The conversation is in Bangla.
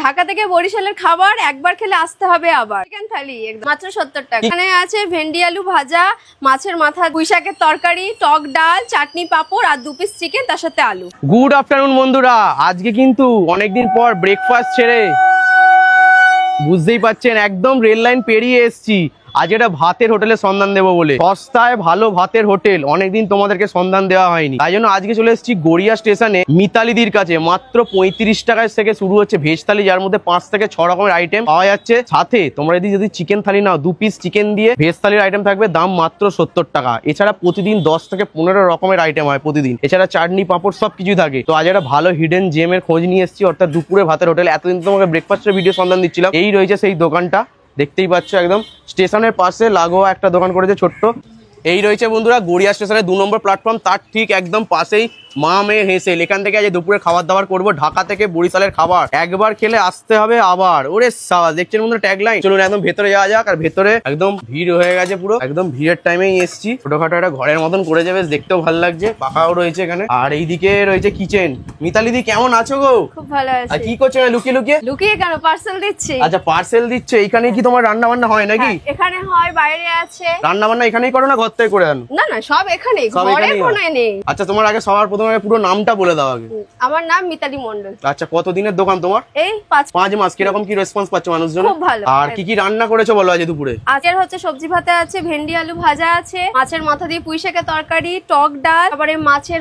ঢাকা থেকে বরিশালের খাবার একবার খেলে আসতে হবে আবার। চিকেন থালি মাত্র 70 টাকা। এখানে আছে ভেন্ডি আলু ভাজা, মাছের মাথা, পুঁই শাকের তরকারি, টক ডাল, চাটনি, পাঁপড় আর 2 পিস চিকেন, তার সাথে আলু। গুড আফটারনুন বন্ধুরা, আজকে কিন্তু অনেকদিন পর ব্রেকফাস্ট ছেড়ে বুঝতেই পাচ্ছেন একদম রেল লাইন পেরিয়ে এসছি। আজ এটা ভাতের হোটেলের সন্ধান দেবো বলে, সস্তায় ভালো ভাতের হোটেল অনেকদিন তোমাদেরকে সন্ধান দেওয়া হয়নি, তাই জন্য আজকে চলে এসেছি গড়িয়া স্টেশনে মিতালিদির কাছে। মাত্র 35 টাকায় থেকে শুরু হচ্ছে ভেজ থালি, যার মধ্যে 5 থেকে 6 রকমের আইটেম পাওয়া যাচ্ছে। সাথে তোমরা যদি চিকেন থালি নাও, 2 পিস চিকেন দিয়ে ভেজ থালির আইটেম থাকবে, দাম মাত্র 70 টাকা। এছাড়া প্রতিদিন 10 থেকে 15 রকমের আইটেম হয় প্রতিদিন, এছাড়া চাটনি পাঁপড় সব কিছু থাকে। তো আজ একটা ভালো হিডেন জেমের খোঁজ নিয়ে এসেছি, অর্থাৎ দুপুরে ভাতের হোটেল। এতদিন তোমাকে ব্রেকফাস্টের ভিডিও সন্ধান দিচ্ছিলাম। এই রয়েছে সেই দোকানটা, দেখতেই পাচ্ছ একদম স্টেশনের পাশে লাগোয়া একটা দোকান করেছে ছোট্ট। এই রয়েছে বন্ধুরা গড়িয়া স্টেশনের 2 নম্বর প্ল্যাটফর্ম, তার ঠিক একদম পাশেই মা মেয়ে হেসেল। এখান থেকে আজ দুপুরে খাবার দাবার করবো। ঢাকা থেকে বরিশালের খাবার একবার খেলে আসতে হবে আবার। ওরে সাবাস, দেখছেন বন্ধুরা ট্যাগলাইন। চলুন একদম ভেতরে যাওয়া যাক। আর ভেতরে একদম ভিড় হয়ে গেছে, পুরো একদম ভিড়ের টাইমেই এসছি। ছোটখাটো একটা ঘরের মতন করে যাবে, দেখতেও ভালো লাগছে, পাকাও রয়েছে এখানে। আর এইদিকে রয়েছে কিচেন। মিতালিদি কেমন আছো গো? খুব ভালো আছি। আর কি করছো লুকিয়ে লুকিয়ে? লুকিয়ে কেন, পার্সেল দিচ্ছি। আচ্ছা পার্সেল দিচ্ছে। এখানে কি তোমার রান্না বান্না হয় নাকি? এখানে হয়, বাইরে আছে। রান্না বান্না এখানেই করো না ঘর থেকে করে আনো? না না, সব এখানেই, ঘরে কোনায় নেই। আচ্ছা তোমার আগে সবার প্রথমে পুরো নামটা বলে দাও আগে। আমার নাম মিতালি মন্ডল। আচ্ছা কতদিনের দোকান তোমার? এই 5 মাস। কিরকম কি রেসপন্স পাচ্ছ মানুষজন? খুব ভালো। আর কি কি রান্না করেছো বলো আজ দুপুরে? আজকের হচ্ছে সবজি ভাতে আছে, ভেন্ডি আলু ভাজা আছে, মাছের মাথা দিয়ে পুঁই শাকের তরকারি, টক ডাল, তারপরে মাছের